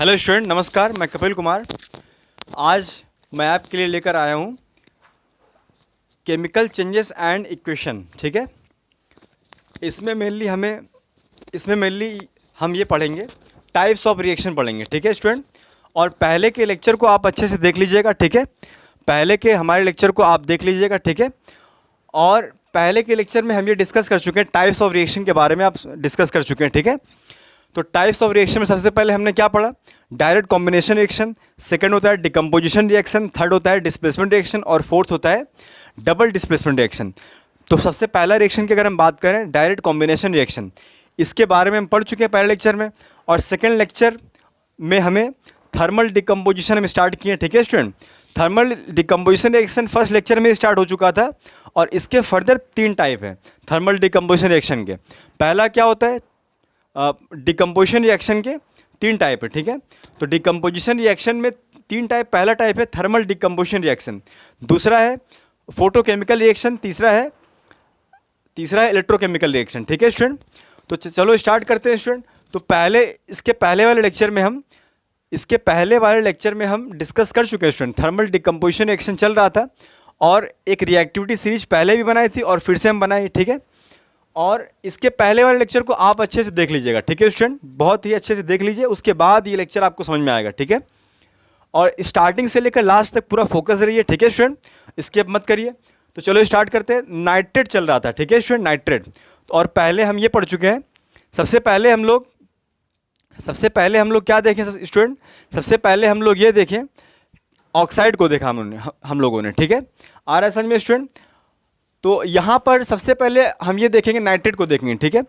Hello student, नमस्कार। मैं कपिल कुमार। आज मैं आपके लिए लेकर आया हूँ केमिकल चेंजेस एंड इक्वेशन। ठीक है, इसमें मेनली हम ये पढ़ेंगे, टाइप्स ऑफ रिएक्शन पढ़ेंगे। ठीक है स्टूडेंट, और पहले के लेक्चर को आप अच्छे से देख लीजिएगा। ठीक है, पहले के हमारे लेक्चर को आप देख लीजिएगा। ठीक है, और पहले के लेक्चर में हम ये डिस्कस कर चुके हैं, टाइप्स ऑफ रिएक्शन के बारे में आप डिस्कस कर चुके हैं। ठीक है, तो टाइप्स ऑफ रिएक्शन में सबसे पहले हमने क्या पढ़ा? डायरेक्ट कॉम्बिनेशन रिएक्शन, सेकंड होता है डिकम्पोजिशन रिएक्शन, थर्ड होता है डिस्प्लेसमेंट रिएक्शन और फोर्थ होता है डबल डिस्प्लेसमेंट रिएक्शन। तो सबसे पहला रिएक्शन की अगर हम बात करें, डायरेक्ट कॉम्बिनेशन रिएक्शन, इसके बारे में हम पढ़ चुके हैं पहले लेक्चर में, और सेकेंड लेक्चर में हमें थर्मल डिकम्पोजिशन हम स्टार्ट किए। ठीक है student, thermal decomposition reaction first lecture में स्टार्ट हो चुका था, और इसके फर्दर 3 टाइप है थर्मल डिकम्पोजिशन रिएक्शन के। पहला क्या होता है? डिकम्पोजिशन रिएक्शन के 3 टाइप है। ठीक है, तो डिकम्पोजिशन रिएक्शन में 3 टाइप, पहला टाइप है थर्मल डिकम्पोजिशन रिएक्शन, दूसरा है फोटोकेमिकल रिएक्शन, तीसरा है इलेक्ट्रोकेमिकल रिएक्शन। ठीक है स्टूडेंट, तो चलो स्टार्ट करते हैं स्टूडेंट। तो इसके पहले वाले लेक्चर में हम डिस्कस कर चुके हैं स्टूडेंट, थर्मल डिकम्पोजिशन रिएक्शन चल रहा था, और एक रिएक्टिविटी सीरीज पहले भी बनाई थी और फिर से हम बनाई। ठीक है, और इसके पहले वाले लेक्चर को आप अच्छे से देख लीजिएगा। ठीक है स्टूडेंट, बहुत ही अच्छे से देख लीजिए, उसके बाद ये लेक्चर आपको समझ में आएगा। ठीक है, और स्टार्टिंग से लेकर लास्ट तक पूरा फोकस रहिए। ठीक है स्टूडेंट, स्किप मत करिए। तो चलो स्टार्ट करते हैं। नाइट्रेट चल रहा था। ठीक है स्टूडेंट, नाइट्रेट, और पहले हम ये पढ़ चुके हैं। सबसे पहले हम लोग क्या देखें स्टूडेंट? सबसे पहले हम लोग ये देखें, ऑक्साइड को देखा हम लोगों ने। ठीक है, आ रहा है समझ में स्टूडेंट? तो यहाँ पर सबसे पहले हम ये देखेंगे, नाइट्रेट को देखेंगे। ठीक है,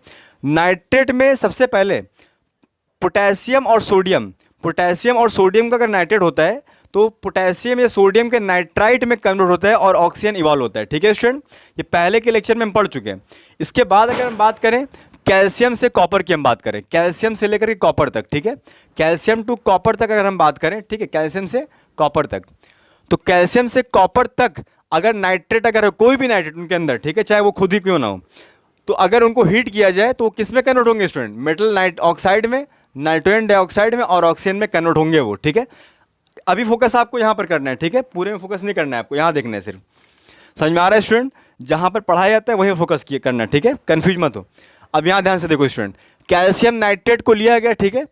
नाइट्रेट में सबसे पहले पोटेशियम और सोडियम का अगर नाइट्रेट होता है तो पोटेशियम या सोडियम के नाइट्राइट में कन्वर्ट होता है और ऑक्सीजन इवॉल्व होता है। ठीक है स्टूडेंट, ये पहले के लेक्चर में हम पढ़ चुके हैं। इसके बाद अगर हम बात करें कैल्शियम से कॉपर की, हम बात करें कैल्शियम से लेकर के कॉपर तक। ठीक है, कैल्शियम टू कॉपर तक अगर हम बात करें, ठीक है, कैल्शियम से कॉपर तक, तो कैल्शियम से कॉपर तक अगर नाइट्रेट, अगर कोई भी नाइट्रेट उनके अंदर, ठीक है, चाहे वो खुद ही क्यों ना हो, तो अगर उनको हीट किया जाए तो वो किस में कन्वर्ट होंगे स्टूडेंट? मेटल ऑक्साइड में, नाइट्रोजन डाइऑक्साइड में और ऑक्सीजन में कन्वर्ट होंगे वो। ठीक है, अभी फोकस आपको यहाँ पर करना है। ठीक है, पूरे में फोकस नहीं करना है आपको, यहाँ देखना है सिर्फ। समझ में आ रहा है स्टूडेंट? जहाँ पर पढ़ाया जाता है वहीं फोकस करना है। ठीक है, कन्फ्यूज मत हो। अब यहाँ ध्यान से देखो स्टूडेंट, कैल्शियम नाइट्रेट को लिया गया। ठीक है,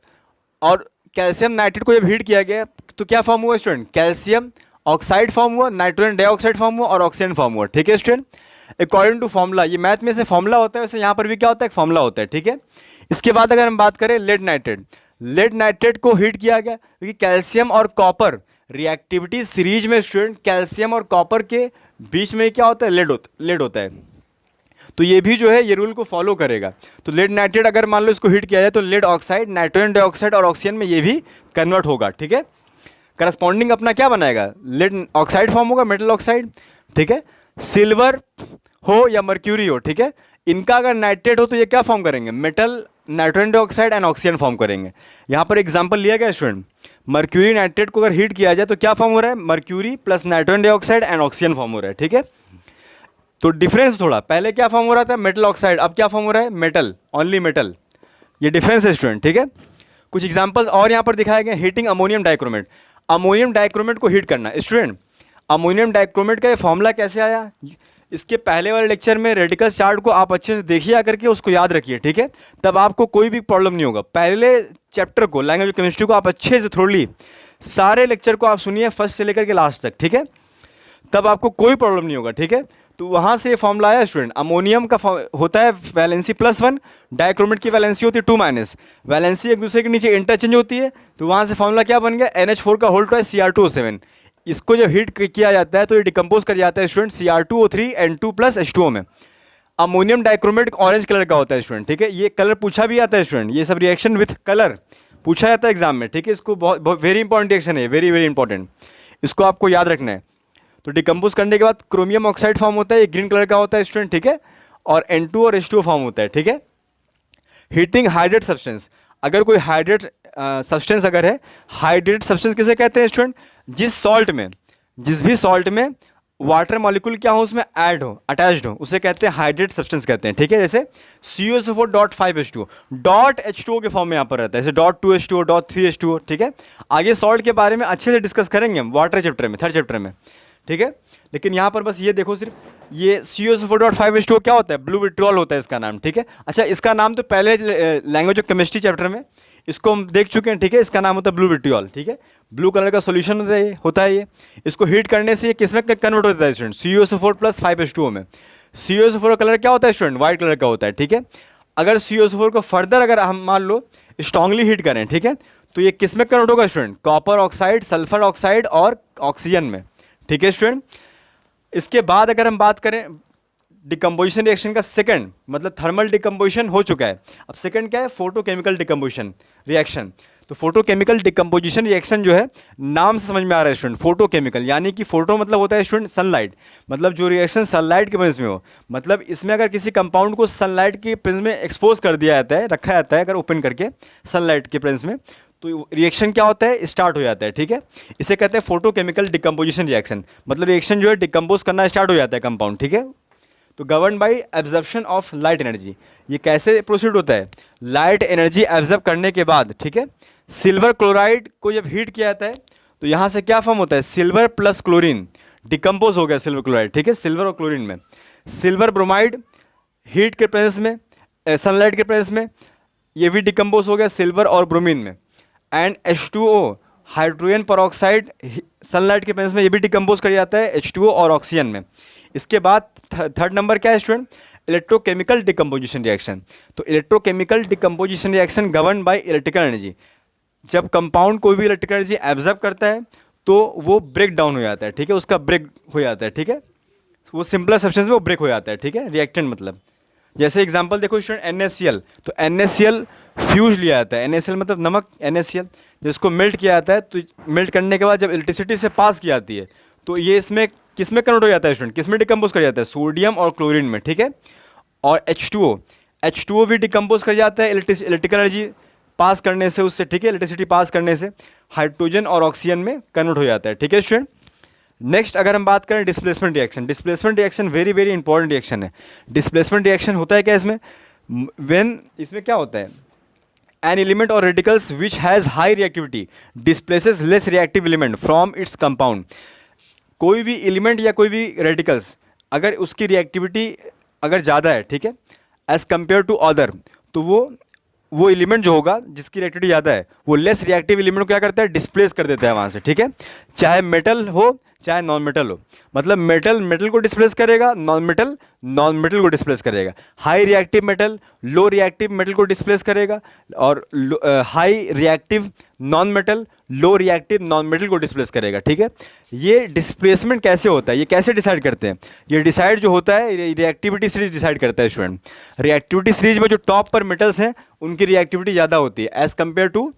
और कैल्शियम नाइट्रेट को जब हीट किया गया तो क्या फॉर्म हुआ स्टूडेंट? कैल्शियम ऑक्साइड फॉर्म हुआ, नाइट्रोजन डाइऑक्साइड फॉर्म हुआ और ऑक्सीजन फॉर्म हुआ। ठीक है स्टूडेंट, अकॉर्डिंग टू फॉर्मूला, ये मैथ में से फॉर्मूला होता है, वैसे यहाँ पर भी क्या होता है? फॉर्मूला होता है। ठीक है, इसके बाद अगर हम बात करें लेड नाइट्रेट को हीट किया गया, क्योंकि कैल्शियम और कॉपर रिएक्टिविटी सीरीज में स्टूडेंट, कैल्शियम और कॉपर के बीच में क्या होता है? लेड होता है। तो ये भी जो है ये रूल को फॉलो करेगा। तो लेड नाइट्रेट अगर मान लो इसको हीट किया जाए तो लेड ऑक्साइड, नाइट्रोजन डाइऑक्साइड और ऑक्सीजन में ये भी कन्वर्ट होगा। ठीक है, करस्पॉन्डिंग अपना क्या बनाएगा? लेड ऑक्साइड फॉर्म होगा, मेटल ऑक्साइड। ठीक है, सिल्वर हो या मर्क्यूरी हो, ठीक है, इनका अगर नाइट्रेट हो तो ये क्या फॉर्म करेंगे? Metal, nitrogen dioxide and oxygen form करेंगे। यहाँ पर एग्जांपल लिया गया स्टूडेंट, मर्क्यूरी नाइट्रेट को अगर हीट किया जाए तो क्या फॉर्म हो रहा है? Mercury plus nitrogen dioxide and oxygen form हो रहा है। ठीक है, तो डिफरेंस थोड़ा, पहले क्या फॉर्म हो रहा था? मेटल ऑक्साइड, अब क्या फॉर्म हो रहा है? Metal, only metal. ये डिफरेंस है स्टूडेंट। ठीक है, कुछ एग्जांपल्स और यहाँ पर दिखाए गए। Heating ammonium dichromate, ammonium dichromate को हीट करना स्टूडेंट। अमोनियम डाइक्रोमेट का ये फॉर्मूला कैसे आया? इसके पहले वाले लेक्चर में रेडिकल चार्ट को आप अच्छे से देखिए आकर के, उसको याद रखिए। ठीक है, तब आपको कोई भी प्रॉब्लम नहीं होगा। पहले चैप्टर को, लैंग्वेज ऑफ केमिस्ट्री को आप अच्छे से थ्रोली सारे लेक्चर को आप सुनिए फर्स्ट से लेकर के लास्ट तक। ठीक है, तब आपको कोई प्रॉब्लम नहीं होगा। ठीक है, तो वहाँ से ये फॉर्मूला आया स्टूडेंट। अमोनियम का होता है वैलेंसी +1, डाइक्रोमेट की वैलेंसी होती है 2-, वैलेंसी एक दूसरे के नीचे इंटरचेंज होती है, तो वहाँ से फॉर्मूला क्या बन गया? NH4 का होल टू Cr2O7। इसको जब हीट किया जाता है तो ये डिकम्पोज कर जाता है स्टूडेंट Cr2O3 N2 + H2O में। अमोनियम डाइक्रोमेट ऑरेंज कलर का होता है स्टूडेंट। ठीक है, ये कलर पूछा भी आता है स्टूडेंट, ये सब रिएक्शन विथ कलर पूछा जाता है एग्जाम में। ठीक है, इसको बहुत वेरी इंपॉर्टेंट रिएक्शन है, वेरी वेरी इंपॉर्टेंट, इसको आपको याद रखना है। तो डिकम्पोज करने के बाद क्रोमियम ऑक्साइड फॉर्म होता है, ये ग्रीन कलर का होता है स्टूडेंट। ठीक है, और N2 और H2O फॉर्म होता है। ठीक है, हीटिंग हाइड्रेट सब्सटेंस, अगर कोई हाइड्रेट सब्सटेंस अगर है, हाइड्रेट सब्सटेंस किसे कहते हैं स्टूडेंट? जिस भी सॉल्ट में वाटर मॉलिक्यूल क्या हो उसमें ऐड हो, अटैच्ड हो, उसे कहते हैं हाइड्रेट सब्सटेंस कहते हैं, ठीक है। जैसे CuSO4.5H2O डॉट H2O के फॉर्म में यहाँ पर रहता है, जैसे .2H2O .3H2O, ठीक है। आगे सॉल्ट के बारे में अच्छे से डिस्कस करेंगे हम वाटर चैप्टर में, थर्ड चैप्टर में, ठीक है। लेकिन यहाँ पर बस ये देखो सिर्फ, ये CuSO4.5H2O क्या होता है, ब्लू विट्रियोल होता है इसका नाम, ठीक है। अच्छा, इसका नाम तो पहले लैंग्वेज ऑफ केमिस्ट्री चैप्टर में इसको हम देख चुके हैं, ठीक है। इसका नाम होता है ब्लू विट्रियोल, ठीक है। ब्लू कलर का सॉल्यूशन होता है ये। इसको हीट करने से ये किस में कन्वर्ट होता है स्टूडेंट, CuSO4+5H2O में। CuSO4 का कलर क्या होता है स्टूडेंट, व्हाइट कलर का होता है, ठीक है। अगर CuSO4 को फर्दर अगर हम मान लो स्ट्रांगली हीट करें, ठीक है, तो ये किस में कन्वर्ट होगा student, copper oxide, sulphur oxide और ऑक्सीजन में, ठीक है स्टूडेंट। इसके बाद अगर हम बात करें डिकम्पोजिशन रिएक्शन का सेकंड, मतलब थर्मल डिकम्पोजिशन हो चुका है, अब सेकंड क्या है, फोटोकेमिकल डिकम्पोजिशन रिएक्शन। तो फोटोकेमिकल डिकम्पोजिशन रिएक्शन जो है नाम से समझ में आ रहा है स्टूडेंट, फोटोकेमिकल, यानी कि फोटो मतलब होता है स्टूडेंट सनलाइट, मतलब जो रिएक्शन सनलाइट के प्रेजेंस में हो, मतलब इसमें अगर किसी कंपाउंड को सनलाइट के प्रेजेंस में एक्सपोज कर दिया जाता है, रखा जाता है अगर ओपन करके सनलाइट के प्रेजेंस में, तो रिएक्शन क्या होता है, स्टार्ट हो जाता है, ठीक है। इसे कहते हैं फोटोकेमिकल डिकम्पोजिशन रिएक्शन, मतलब रिएक्शन जो है डिकम्पोज करना स्टार्ट हो जाता है कंपाउंड, ठीक है। तो govern by absorption of light energy, ये कैसे प्रोसीड होता है, लाइट एनर्जी एब्जॉर्ब करने के बाद, ठीक है, सिल्वर क्लोराइड को जब हीट किया जाता है तो यहाँ से क्या फॉर्म होता है, सिल्वर प्लस क्लोरीन, डिकम्पोज हो गया सिल्वर क्लोराइड, ठीक है, सिल्वर और क्लोरीन में। सिल्वर ब्रोमाइड हीट के प्रेजेंस में, सनलाइट के प्रेजेंस में, ये भी डिकम्पोज हो गया सिल्वर और ब्रोमीन में। And H2O hydrogen peroxide sunlight के प्रेजेंस में ये भी डिकम्पोज कर जाता है H2O और ऑक्सीजन में। इसके बाद थर्ड नंबर क्या है स्टूडेंट, इलेक्ट्रोकेमिकल डिकम्पोजिशन रिएक्शन। तो electrochemical decomposition reaction govern by electrical energy, जब कंपाउंड कोई भी इलेक्ट्रिकल एनर्जी एब्जॉर्ब करता है तो वो ब्रेक डाउन हो जाता है, ठीक है, उसका ब्रेक हो जाता है, ठीक है, वो सिंपलर सब्सटेंस में वो ब्रेक हो जाता है, ठीक है, रिएक्टेंट मतलब। जैसे एग्जांपल देखो स्टूडेंट NaCl, तो NaCl फ्यूज लिया जाता है, NaCl मतलब नमक, NaCl जब इसको मेल्ट किया जाता है, तो मेल्ट करने के बाद जब इलेक्ट्रिसिटी से पास की जाती है तो ये इसमें किस में कन्वर्ट हो जाता है स्टूडेंट, किस में डिकम्पोज कर जाता है, सोडियम और क्लोरीन में, ठीक है। और H2O भी डिकम्पोज कर जाता है इलेक्ट्रिकल एनर्जी पास करने से उससे, ठीक है, इलेक्ट्रिसिटी पास करने से हाइड्रोजन और ऑक्सीजन में कन्वर्ट हो जाता है, ठीक है स्टूडेंट। नेक्स्ट अगर हम बात करें displacement reaction, displacement reaction very very important reaction है। डिस्प्लेसमेंट रिएक्शन होता है क्या इसमें, इसमें क्या होता है, एन एलिमेंट और radicals which has high reactivity displaces less reactive element from its compound. कोई भी एलिमेंट या कोई भी रेडिकल्स अगर उसकी रिएक्टिविटी अगर ज़्यादा है, ठीक है, एज़ कम्पेयर टू अदर, तो वो एलिमेंट जो होगा जिसकी रिएक्टिविटी ज़्यादा है वो लेस रिएक्टिव एलिमेंट को क्या करता है, डिस्प्लेस कर देता है वहाँ से, ठीक है। चाहे मेटल हो चाहे नॉन मेटल हो, मतलब मेटल को डिस्प्लेस करेगा, नॉन मेटल को डिस्प्लेस करेगा, high reactive metal low reactive metal को डिस्प्लेस करेगा, और high reactive non metal low reactive non metal को डिस्प्लेस करेगा, ठीक है। ये डिस्प्लेसमेंट कैसे होता है, ये कैसे डिसाइड करते हैं, ये डिसाइड जो होता है रिएक्टिविटी सीरीज डिसाइड करता है स्टूडेंट। रिएक्टिविटी सीरीज में जो टॉप पर मेटल्स हैं उनकी रिएक्टिविटी ज़्यादा होती है एज़ कम्पेयर टू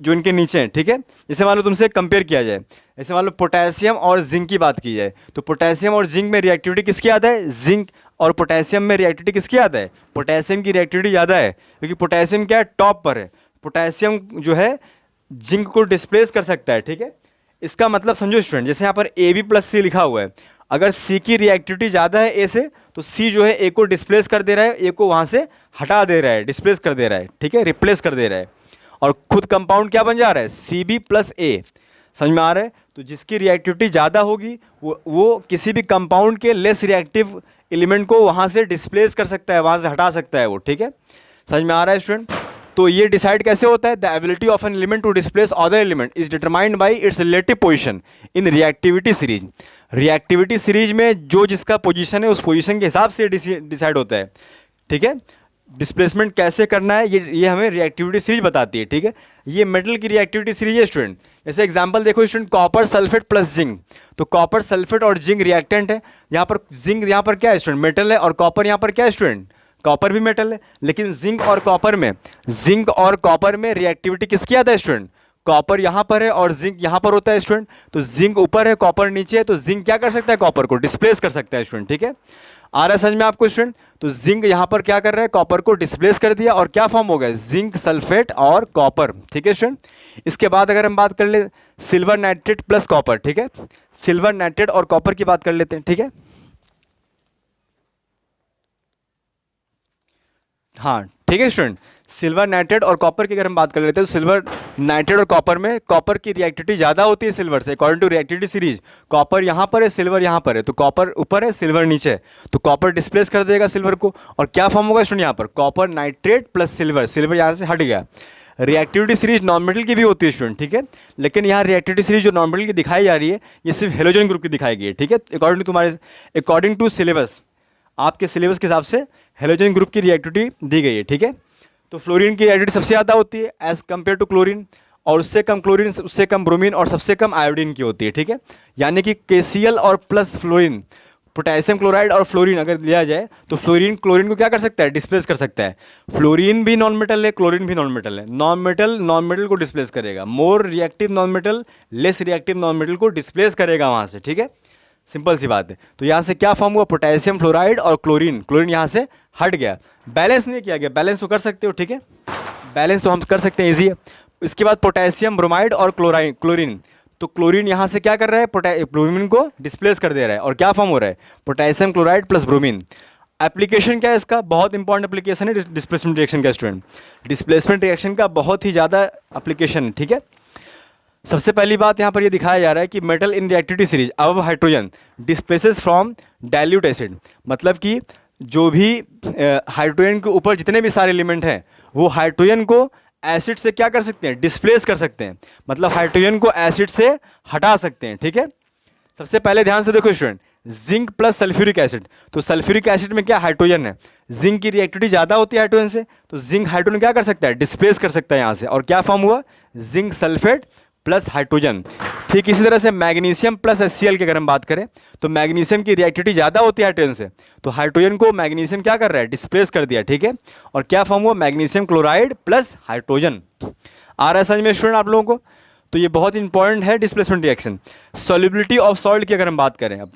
जो इनके नीचे हैं, ठीक है। जैसे मान लो तुमसे कंपेयर किया जाए, जैसे मान लो पोटेशियम और जिंक की बात की जाए, तो पोटेशियम और जिंक में रिएक्टिविटी किसकी ज़्यादा है, जिंक और पोटेशियम में रिएक्टिविटी किसकी ज़्यादा है, पोटेशियम की रिएक्टिविटी ज़्यादा है, क्योंकि पोटेशियम क्या है, टॉप पर है, पोटेशियम जो है जिंक को डिस्प्लेस कर सकता है, ठीक है। इसका मतलब समझो स्टूडेंट, जैसे यहाँ पर AB+C लिखा हुआ है, अगर C की रिएक्टिविटी ज़्यादा है A से, तो C जो है A को डिस्प्लेस कर दे रहा है, A को वहाँ से हटा दे रहा है, डिस्प्लेस कर दे रहा है, ठीक है, रिप्लेस कर दे रहा है, और खुद कंपाउंड क्या बन जा रहा है, CB+A। समझ में आ रहा है। तो जिसकी रिएक्टिविटी ज़्यादा होगी वो किसी भी कंपाउंड के लेस रिएक्टिव एलिमेंट को वहाँ से डिस्प्लेस कर सकता है, वहाँ से हटा सकता है वो, ठीक है। समझ में आ रहा है स्टूडेंट। तो ये डिसाइड कैसे होता है, the ability of an element to displace other element is determined by its relative position in reactivity series. Reactivity series में जो जिसका पोजीशन है उस पोजीशन के हिसाब से डिसाइड होता है, ठीक है। डिस्प्लेसमेंट कैसे करना है ये हमें रिएक्टिविटी सीरीज बताती है, ठीक है। ये मेटल की रिएक्टिविटी सीरीज है स्टूडेंट। जैसे एग्जांपल देखो student, copper sulphate plus zinc, तो कॉपर सल्फेट और जिंक रिएक्टेंट है। यहाँ पर जिंक यहाँ पर क्या है स्टूडेंट, मेटल है, और कॉपर यहाँ पर क्या है स्टूडेंट, कॉपर भी मेटल है। लेकिन जिंक और कॉपर में रिएक्टिविटी किसकी ज़्यादा है स्टूडेंट, कॉपर यहाँ पर है और जिंक यहाँ पर होता है स्टूडेंट, तो जिंक ऊपर है कॉपर नीचे है, तो जिंक क्या कर सकता है, कॉपर को डिस्प्लेस कर सकता है स्टूडेंट, ठीक है। आ रहा है समझ में आपको स्टूडेंट। तो जिंक यहाँ पर क्या कर रहा है, कॉपर को डिस्प्लेस कर दिया और क्या फॉर्म हो गया, जिंक सल्फेट और कॉपर, ठीक है स्टूडेंट। इसके बाद अगर हम बात कर ले सिल्वर नाइट्रेट प्लस कॉपर, ठीक है, सिल्वर नाइट्रेट और कॉपर की बात कर लेते हैं, ठीक है। हाँ ठीक है स्टूडेंट, सिल्वर नाइट्रेट और कॉपर की अगर हम बात कर लेते हैं तो सिल्वर नाइट्रेट और कॉपर में कॉपर की रिएक्टिविटी ज़्यादा होती है सिल्वर से, according to reactivity series. Copper यहाँ पर है, सिल्वर यहाँ पर है, तो कॉपर ऊपर है, सिल्वर नीचे है, तो कॉपर डिस्प्लेस कर देगा सिल्वर को और क्या फॉर्म होगा स्टूडेंट यहाँ पर, copper nitrate plus silver, silver यहाँ से हट गया। रिएक्टिविटी सीरीज नॉन मेटल की भी होती है स्टूडेंट, ठीक है, लेकिन यहाँ रिएक्टिविटी सीरीज जो नॉन मेटल की दिखाई जा रही है ये सिर्फ हेलोजन ग्रुप की दिखाई गई है, ठीक है, अकॉर्डिंग टू सिलेबस, आपके सिलेबस के हिसाब से हेलोजन ग्रुप की रिएक्टिविटी दी गई है, ठीक है। तो फ्लोरीन की रिएक्टिविटी सबसे ज़्यादा होती है एज़ कम्पेयर टू क्लोरीन, और उससे कम क्लोरीन, उससे कम ब्रोमीन और सबसे कम आयोडीन की होती है, ठीक है। यानी कि KCl और प्लस फ्लोरीन, पोटेशियम क्लोराइड और फ्लोरीन अगर लिया जाए तो फ्लोरीन क्लोरीन को क्या कर सकता है, डिस्प्लेस कर सकता है। फ्लोरीन भी नॉन मेटल है, क्लोरीन भी नॉन मेटल है, नॉन मेटल को डिस्प्लेस करेगा, more reactive non metal less reactive non metal को डिस्प्लेस करेगा वहाँ से, ठीक है, सिंपल सी बात है। तो यहाँ से क्या फॉर्म हुआ, पोटेशियम फ्लोराइड और क्लोरीन, क्लोरीन यहाँ से हट गया, बैलेंस नहीं किया गया, बैलेंस तो कर सकते हो, ठीक है, बैलेंस तो हम कर सकते हैं, ईजी है। इसके बाद पोटेशियम ब्रोमाइड और क्लोरीन, तो क्लोरीन यहाँ से क्या कर रहा है, ब्रोमीन को डिस्प्लेस कर दे रहा है और क्या फॉर्म हो रहा है, potassium chloride plus bromine. Application क्या है इसका, बहुत इंपॉर्टेंट एप्लीकेशन है डिस्प्लेसमेंट रिएक्शन का स्टूडेंट, डिस्प्लेसमेंट रिएक्शन का बहुत ही ज़्यादा एप्लीकेशन है, ठीक है। सबसे पहली बात यहाँ पर ये दिखाया जा रहा है कि मेटल इन रिएक्टिविटी सीरीज अब hydrogen displaces from dilute acid, मतलब कि जो भी हाइड्रोजन के ऊपर जितने भी सारे एलिमेंट हैं वो हाइड्रोजन को एसिड से क्या कर सकते हैं, डिस्प्लेस कर सकते हैं, मतलब हाइड्रोजन को एसिड से हटा सकते हैं, ठीक है। सबसे पहले ध्यान से देखो student, zinc plus sulphuric acid, तो सल्फ्यूरिक एसिड में क्या हाइड्रोजन है, जिंक की रिएक्टिविटी ज़्यादा होती है हाइड्रोजन से, तो जिंक हाइड्रोजन क्या कर सकता है, डिस्प्लेस कर सकता है यहाँ से, और क्या फॉर्म हुआ, जिंक सल्फेट प्लस हाइड्रोजन। ठीक इसी तरह से मैग्नीशियम प्लस HCl की अगर हम बात करें तो मैग्नीशियम की रिएक्टिविटी ज़्यादा होती है हाइड्रोजन से, तो हाइड्रोजन को मैग्नीशियम क्या कर रहा है, डिस्प्लेस कर दिया, ठीक है, और क्या फॉर्म हुआ, मैग्नीशियम क्लोराइड प्लस हाइड्रोजन। आ रहा है समझ में स्टूडेंट आप लोगों को। तो ये बहुत इंपॉर्टेंट है displacement reaction. Solubility of salt की अगर हम बात करें अब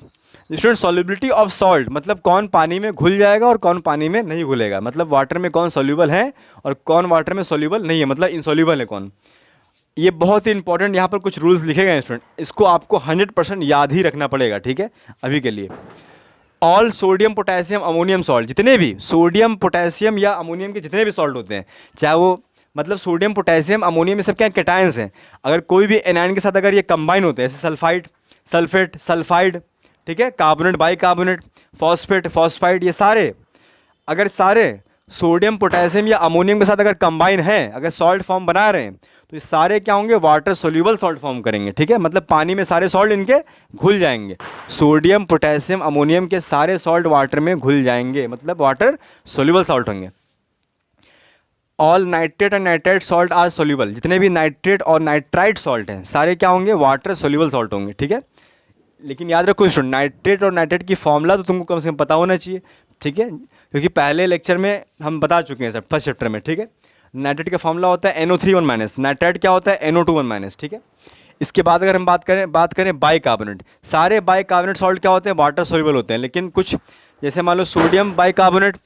स्टूडेंट, सॉल्युबिलिटी ऑफ सॉल्ट मतलब कौन पानी में घुल जाएगा और कौन पानी में नहीं घुलेगा, मतलब वाटर में कौन सॉल्यूबल है और कौन वाटर में सॉल्यूबल नहीं है, मतलब इनसॉल्यूबल है कौन। ये बहुत ही इंपॉर्टेंट यहाँ पर कुछ रूल्स लिखे गए हैं स्टूडेंट, इसको आपको 100% याद ही रखना पड़ेगा, ठीक है। अभी के लिए all sodium potassium ammonium salt, जितने भी सोडियम पोटेशियम या अमोनियम के जितने भी सॉल्ट होते हैं, चाहे वो मतलब सोडियम पोटेशियम अमोनियम ये सब क्या कैटायंस हैं, अगर कोई भी एनायन के साथ अगर ये कंबाइन होते हैं, जैसे सल्फाइड सल्फेट सल्फाइड, ठीक है, कार्बोनेट बाइकार्बोनेट फॉस्फेट फॉस्फाइड, ये सारे अगर सारे सोडियम पोटेशियम या अमोनियम के साथ अगर कंबाइन है, अगर सॉल्ट फॉर्म बना रहे हैं, तो ये सारे क्या होंगे, वाटर सोल्यूबल सॉल्ट फॉर्म करेंगे, ठीक है, मतलब पानी में सारे सॉल्ट इनके घुल जाएंगे। सोडियम पोटेशियम अमोनियम के सारे सॉल्ट वाटर में घुल जाएंगे, मतलब वाटर सोल्यूबल सॉल्ट होंगे। All nitrate and nitrite salt are soluble, जितने भी नाइट्रेट और नाइट्राइट सॉल्ट हैं सारे क्या होंगे, वाटर सोल्यूबल सॉल्ट होंगे, ठीक है। लेकिन याद रखो स्टूडेंट, नाइट्रेट और नाइट्रेट की फॉर्मूला तो तुमको कम से कम पता होना चाहिए, ठीक है, क्योंकि पहले लेक्चर में हम बता चुके हैं सर, फर्स्ट चैप्टर में, ठीक है। नाइट्रेट का फॉर्मूला होता है NO3 नाइट्राइट क्या होता है NO2 ठीक है। इसके बाद अगर हम बात करें बाइकार्बोनेट, सारे बाइकार्बोनेट सॉल्ट क्या होते हैं, वाटर सोल्यूबल होते हैं, लेकिन कुछ जैसे मान लो सोडियम बाइकार्बोनेट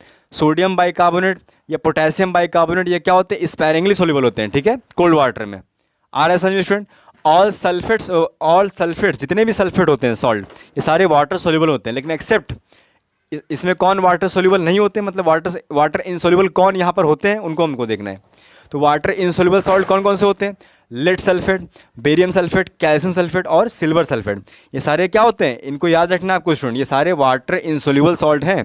या पोटेशियम बाइकार्बोनेट, ये क्या होते हैं, स्पैरिंगली सोल्यूबल होते हैं, ठीक है, कोल्ड वाटर में। आ रहा है समझ में स्टूडेंट। ऑल सल्फेट्स जितने भी सल्फेट होते हैं सॉल्ट, ये सारे वाटर सोल्यूबल होते हैं, लेकिन एक्सेप्ट इसमें कौन वाटर सोल्यूबल नहीं होते, मतलब वाटर इनसोल्यूबल कौन यहाँ पर होते हैं, उनको हमको देखना है। तो वाटर इनसोल्यूबल सॉल्ट कौन कौन से होते हैं, lead sulphate, barium sulphate, calcium sulphate और सिल्वर सल्फेट, ये सारे क्या होते हैं, इनको याद रखना आपको स्टूडेंट, ये सारे वाटर इनसोल्यूबल सॉल्ट हैं।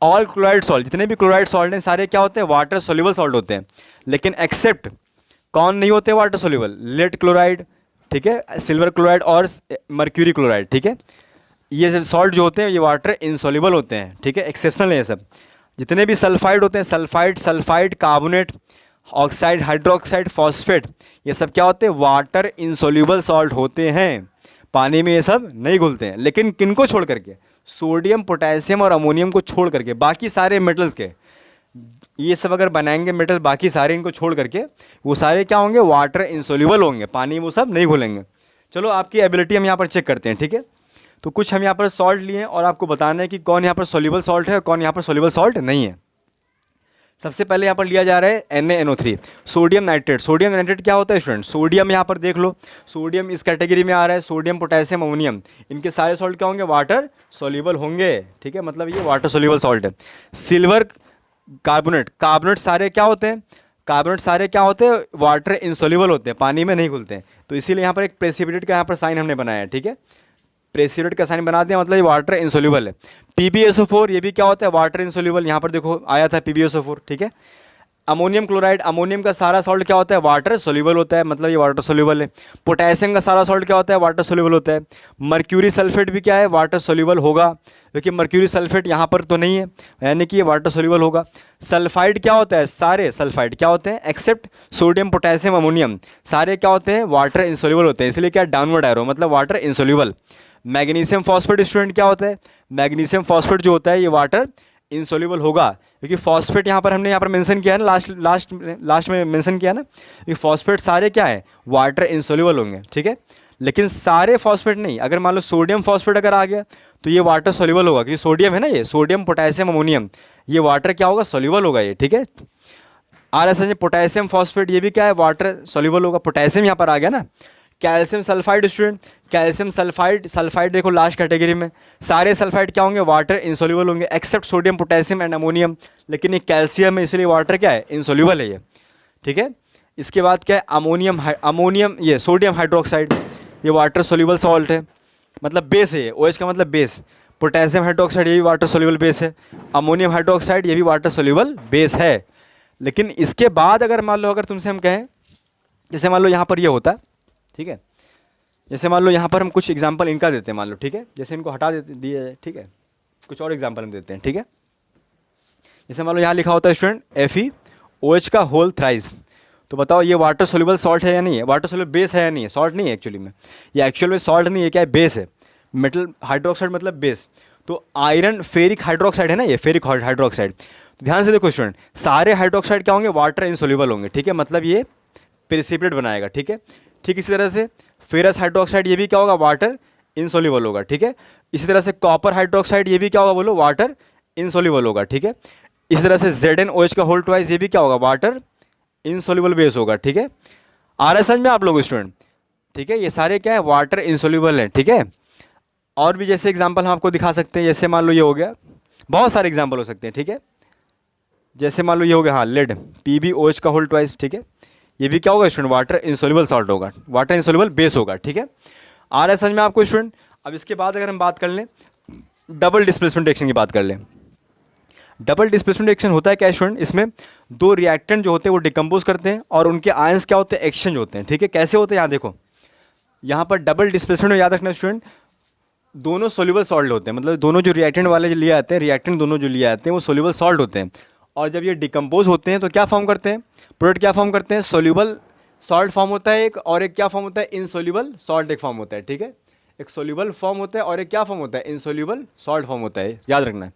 ऑल क्लोराइड सॉल्ट, जितने भी क्लोराइड सॉल्ट हैं सारे क्या होते हैं, वाटर सोल्यूबल सॉल्ट होते हैं, लेकिन एक्सेप्ट कौन नहीं होते वाटर सोल्यूबल, लेड क्लोराइड, ठीक है, सिल्वर क्लोराइड और मर्क्यूरी क्लोराइड, ठीक है, ये सब सॉल्ट जो होते हैं ये वाटर इनसोल्यूबल होते हैं, ठीक है, एक्सेप्शनल है ये सब। जितने भी सल्फाइड होते हैं, sulphide carbonate, oxide, hydroxide, phosphate, ये सब क्या होते हैं, वाटर इनसोल्यूबल सॉल्ट होते हैं, पानी में ये सब नहीं घुलते हैं, लेकिन किनको छोड़ करके, सोडियम पोटेशियम और अमोनियम को छोड़ करके बाकी सारे मेटल्स के ये सब अगर बनाएंगे मेटल, बाकी सारे इनको छोड़ करके, वो सारे क्या होंगे, वाटर इंसोल्यूबल होंगे, पानी वो सब नहीं घुलेंगे। चलो आपकी एबिलिटी हम यहाँ पर चेक करते हैं, ठीक है। तो कुछ हम यहाँ पर सॉल्ट लिए और आपको बताना है कि कौन यहाँ पर सोल्यूबल सॉल्ट है और कौन यहाँ पर सोल्यूबल सॉल्ट नहीं है। सबसे पहले यहाँ पर लिया जा रहा है NaNO3, sodium nitrate. Sodium nitrate क्या होता है स्टूडेंट, सोडियम यहाँ पर देख लो, सोडियम इस कैटेगरी में आ रहा है, सोडियम पोटेशियम अमोनियम, इनके सारे सॉल्ट क्या होंगे, वाटर सोल्यूबल होंगे, ठीक है, मतलब ये वाटर सोल्यूबल सॉल्ट है। सिल्वर कार्बोनेट, कार्बोनेट सारे क्या होते हैं, कार्बोनेट सारे क्या होते हैं, वाटर इंसोल्यूबल होते हैं, पानी में नहीं घुलते हैं। तो इसीलिए यहाँ पर एक प्रेसिपिटेट का यहाँ पर साइन हमने बनाया है, ठीक है, प्रेसिपिटेट का साइन बना दिया, मतलब ये वाटर इंसोल्यूबल है। PbSO4 ये भी क्या होता है, वाटर इंसोल्यूबल, यहाँ पर देखो आया था PbSO4, ठीक है। अमोनियम क्लोराइड, अमोनियम का सारा सॉल्ट क्या होता है, वाटर सोल्यूबल होता है, मतलब ये वाटर सोल्यूबल है। पोटेशियम का सारा सॉल्ट क्या होता है, वाटर सोल्यूबल होता है। मर्क्यूरी सल्फेट भी क्या है, वाटर सोल्यूबल होगा, क्योंकि मर्क्यूरी सल्फेट यहाँ पर तो नहीं है, यानी कि ये वाटर सोल्यूबल होगा। सल्फाइड क्या होता है, सारे सल्फाइड क्या होते हैं, एक्सेप्ट सोडियम पोटेशियम अमोनियम, सारे क्या होते हैं, वाटर इंसोल्यूबल होते हैं, इसलिए क्या डाउनवर्ड एरो, मतलब water insoluble. Magnesium phosphate student क्या होता है, मैग्नीशियम फॉस्फेट जो होता है ये वाटर इंसोल्यूबल होगा, क्योंकि फॉस्फेट यहाँ पर हमने यहाँ पर मेंशन किया है ना, लास्ट में मेंशन किया ना, ये फॉस्फेट सारे क्या है, वाटर इंसोल्यूबल होंगे, ठीक है। लेकिन सारे फॉस्फेट नहीं, अगर मान लो सोडियम फॉस्फेट अगर आ गया तो ये वाटर सोल्यूबल होगा, क्योंकि सोडियम है ना, ये सोडियम पोटेशियम अमोनियम, ये वाटर क्या होगा, सोल्यूबल होगा ये, ठीक है। RSN पोटेशियम फॉस्फेट ये भी क्या है, वाटर सोल्यूबल होगा, पोटेशियम यहाँ पर आ गया ना। Calcium sulphide student, calcium sulphide, sulphide देखो लास्ट कैटेगरी में, सारे सल्फाइड क्या होंगे, वाटर इंसोल्यूबल होंगे, except sodium potassium and ammonium, लेकिन ये कैल्शियम है इसलिए वाटर क्या है, इंसोल्यूबल है ये, ठीक है। इसके बाद क्या है, अमोनियम ये सोडियम हाइड्रोक्साइड, ये वाटर सोल्यूबल सॉल्ट है, मतलब बेस है ये, OH का मतलब बेस। पोटेशियम हाइड्रोक्साइड ये भी वाटर सोल्यूबल बेस है, अमोनियम हाइड्रोक्साइड ये भी वाटर सोल्यूबल बेस है। लेकिन इसके बाद अगर मान लो, अगर तुमसे हम कहें, जैसे मान लो यहाँ पर ये होता है, ठीक है, जैसे मान लो यहाँ पर हम कुछ एग्जांपल इनका देते हैं, मान लो, ठीक है, जैसे इनको हटा दिया जाए, ठीक है, कुछ और एग्जांपल हम देते हैं, ठीक है। जैसे मान लो यहाँ लिखा होता है स्टूडेंट FeOH का होल थ्राइस, तो बताओ ये वाटर सोल्यूबल सॉल्ट है या नहीं है, वाटर सोल्यूबल बेस है या नहीं है, सॉल्ट नहीं है एक्चुअली में, ये एक्चुअल में सॉल्ट नहीं है, क्या है, बेस है, मेटल हाइड्रोक्साइड मतलब बेस। तो आयरन फेरिक हाइड्रोक्साइड है ना, ये फेरिक हाइड्रोक्साइड, तो ध्यान से देखो स्टूडेंट, सारे हाइड्रोक्साइड क्या होंगे, वाटर इंसोल्यूबल होंगे, ठीक है, मतलब ये प्रेसिपिटेट बनाएगा, ठीक है। ठीक इसी तरह से फेरस हाइड्रोक्साइड ये भी क्या होगा, वाटर इंसोल्यूबल होगा, ठीक है। इसी तरह से कॉपर हाइड्रोक्साइड ये भी क्या होगा, बोलो, वाटर इंसोल्यूबल होगा, ठीक है। इसी तरह से ZnOH का होल ट्वाइस ये भी क्या होगा, वाटर इंसोल्यूबल बेस होगा, ठीक है। आ रहा है समझ में आप लोग स्टूडेंट, ठीक है, ये सारे क्या है, वाटर इंसोल्यूबल हैं, ठीक है। और भी जैसे एग्जांपल हम आपको दिखा सकते हैं, जैसे मान लो ये हो गया, बहुत सारे एग्जांपल हो सकते हैं, ठीक है। जैसे मान लो ये हो गया, हाँ, लेड PbOH का होल ट्वाइस, ठीक है, ये भी क्या होगा स्टूडेंट, वाटर इंसोल्यूबल सॉल्ट होगा, वाटर इंसोल्यूबल बेस होगा, ठीक है। आ रहा है समझ में आपको स्टूडेंट। अब इसके बाद अगर हम बात कर लें, डबल डिस्प्लेसमेंट रिएक्शन की बात कर लें। डबल डिस्प्लेसमेंट रिएक्शन होता है क्या स्टूडेंट, इसमें दो रिएक्टेंट जो होते हैं वो डिकम्पोज करते हैं और उनके आयंस क्या होते हैं, एक्सचेंज होते हैं, ठीक है। कैसे होते हैं, यहाँ देखो, यहाँ पर डबल डिस्प्लेसमेंट में याद रखना स्टूडेंट, दोनों सोल्यूबल सॉल्ट होते हैं, मतलब दोनों जो रिएक्टेंट वाले जो लिए आते हैं, रिएक्टेंट दोनों जो लिए आते हैं वो सोल्यूबल सॉल्ट होते हैं, और जब ये डिकम्पोज होते हैं तो क्या फॉर्म करते हैं, प्रोडक्ट क्या फॉर्म करते हैं, सोल्यूबल सॉल्ट फॉर्म होता है एक, और एक क्या फॉर्म होता है, इनसोल्यूबल सॉल्ट एक फॉर्म होता है, ठीक है। एक सोल्यूबल फॉर्म होता है और एक क्या फॉर्म होता है, इनसोल्यूबल सॉल्ट फॉर्म होता है, याद रखना है।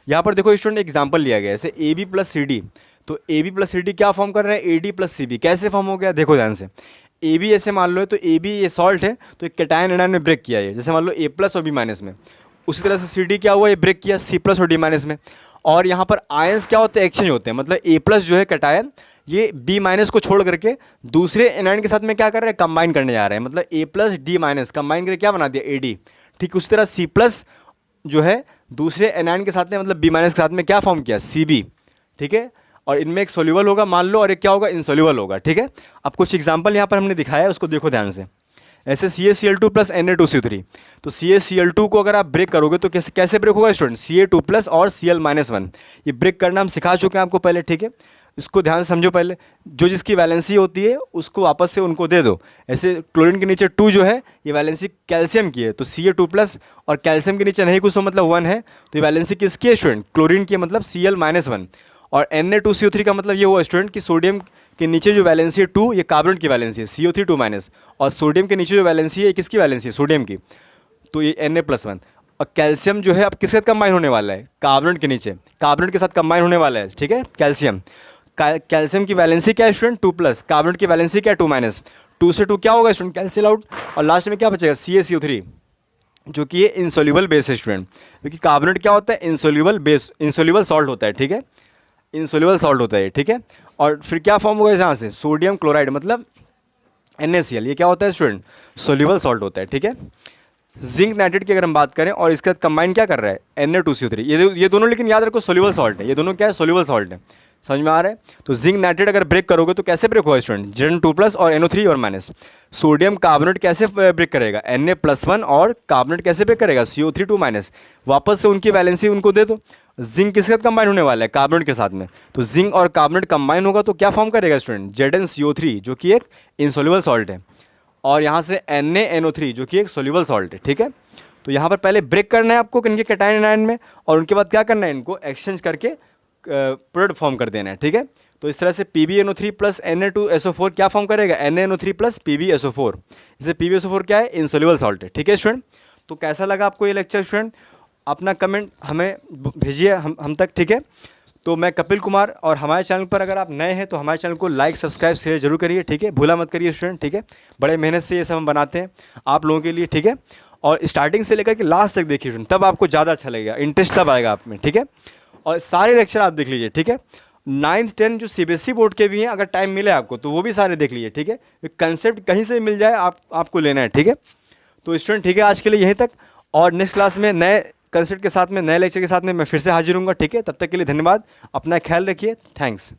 यहाँ पर देखो स्टूडेंट एग्जांपल लिया गया है, जैसे AB + CD, तो AB + CD क्या फॉर्म कर रहा है, AD + CB, कैसे फॉर्म हो गया, देखो ध्यान से। AB ऐसे मान लो, तो AB ये सॉल्ट है, तो एक कैटायन एनायन में ब्रेक किया है, जैसे मान लो A+ और B- में। उसी तरह से CD क्या हुआ, ये ब्रेक किया C+ और D- में। और यहाँ पर आयंस क्या होते हैं, एक्सचेंज होते हैं, मतलब A+ जो है कैटायन, ये B- को छोड़ करके दूसरे एनायन के साथ में क्या कर रहे हैं, कंबाइन करने जा रहे हैं, मतलब A+ D- कंबाइन करके क्या बना दिया, AD। ठीक उसी तरह C+ जो है दूसरे एनायन के साथ में, मतलब B- के साथ में क्या फॉर्म किया, CB, ठीक है। और इनमें एक सोल्यूबल होगा मान लो, और एक क्या होगा, इनसोल्यूबल होगा, ठीक है। अब कुछ एग्जांपल यहाँ पर हमने दिखाया है, उसको देखो ध्यान से। ऐसे CaCl2 + Na2CO3, तो CaCl2 को अगर आप ब्रेक करोगे तो कैसे ब्रेक होगा स्टूडेंट, Ca2+ और Cl-1, ये ब्रेक करना हम सिखा चुके हैं आपको पहले, ठीक है। इसको ध्यान से समझो, पहले जो जिसकी वैलेंसी होती है उसको वापस से उनको दे दो। ऐसे क्लोरीन के नीचे 2 जो है ये वैलेंसी कैल्शियम की है, तो Ca2+ और कैल्शियम के नीचे नहीं कुछ तो मतलब 1 है, तो ये वैलेंसी किसकी है स्टूडेंट, क्लोरीन की है, मतलब Cl-1। और Na2CO3 का मतलब ये हुआ स्टूडेंट कि सोडियम के नीचे जो वैलेंसी है 2, ये कार्बन की वैलेंसी है CO3 2-, और सोडियम के नीचे जो वैलेंसी है किसकी वैलेंसी है, सोडियम की, तो ये Na+1। और कैल्शियम जो है अब किसके साथ कंबाइन होने वाला है, कार्बोनेट के नीचे, कार्बोनेट के साथ कंबाइन होने वाला है, ठीक है। कैल्शियम, कैल्शियम की वैलेंसी क्या है स्टूडेंट, 2+, कार्बोनेट की वैलेंसी क्या है, 2-, 2 से 2 क्या होगा स्टूडेंट, कैंसिल आउट, और लास्ट में क्या बचेगा, CaCO3, जो कि ये इंसोल्यूबल बेस है स्टूडेंट, क्योंकि कार्बोनेट क्या होता है, इंसोल्यूबल बेस, इंसोल्यूबल सॉल्ट होता है, ठीक है, इंसोल्यूबल सॉल्ट होता है, ठीक है। और फिर क्या फॉर्म होगा यहाँ से, सोडियम क्लोराइड मतलब NaCl, ये क्या होता है स्टूडेंट, सोल्यूबल सॉल्ट होता है, ठीक है। जिंक नाइट्रेट की अगर हम बात करें और इसका कंबाइन क्या कर रहा है, Na2CO3, ये दोनों लेकिन याद रखो सोल्यूबल सॉल्ट है, ये दोनों क्या है, सोल्यूबल सॉल्ट है, समझ में आ रहा है। तो जिंक नाइट्रेट अगर ब्रेक करोगे तो कैसे ब्रेक होगा स्टूडेंट, Zn2+ और NO3 और माइनस। सोडियम कार्बोनेट कैसे ब्रेक करेगा, Na+1 और कार्बोनेट कैसे ब्रेक करेगा, CO3 2-, वापस से उनकी वैलेंसी उनको दे दो। जिंक किसके साथ कंबाइन होने वाला है, कार्बोनेट के साथ में, तो जिंक और कार्बोनेट कंबाइन होगा तो क्या फॉर्म करेगा स्टूडेंट, ZnCO3, जो कि एक इंसोल्यूबल सॉल्ट है, और यहाँ से NaNO3 जो कि एक सोल्यूबल सॉल्ट है, ठीक है। तो यहाँ पर पहले ब्रेक करना है आपको इनके कैटायन आयन में, और उनके बाद क्या करना है, इनको एक्सचेंज करके प्रोडक्ट फॉर्म कर देना है, ठीक है। तो इस तरह से PbNO3 + Na2SO4 क्या फॉर्म करेगा, NaNO3 + PbSO4, इसे PbSO4 क्या है, इंसोल्यूबल सॉल्ट है, ठीक है स्टूडेंट। तो कैसा लगा आपको ये लेक्चर स्टूडेंट, अपना कमेंट हमें भेजिए हम तक, ठीक है। तो मैं कपिल कुमार, और हमारे चैनल पर अगर आप नए हैं तो हमारे चैनल को लाइक सब्सक्राइब शेयर जरूर करिए, ठीक है, भूला मत करिए स्टूडेंट, ठीक है। बड़े मेहनत से ये सब हम बनाते हैं आप लोगों के लिए, ठीक है। और स्टार्टिंग से लेकर के लास्ट तक देखिए स्टूडेंट, तब आपको ज़्यादा अच्छा लगेगा, इंटरेस्ट तब आएगा आप में, ठीक है। और सारे लेक्चर आप देख लीजिए, ठीक है। 9th 10 जो CBSE बोर्ड के भी हैं, अगर टाइम मिले आपको तो वो भी सारे देख लीजिए, ठीक है। कंसेप्ट कहीं से मिल जाए आपको लेना है, ठीक है। तो स्टूडेंट ठीक है, आज के लिए यहीं तक, और नेक्स्ट क्लास में नए कंसेप्ट के साथ में, नए लेक्चर के साथ में मैं फिर से हाजिर हूँगा, ठीक है। तब तक के लिए धन्यवाद, अपना ख्याल रखिए, थैंक्स।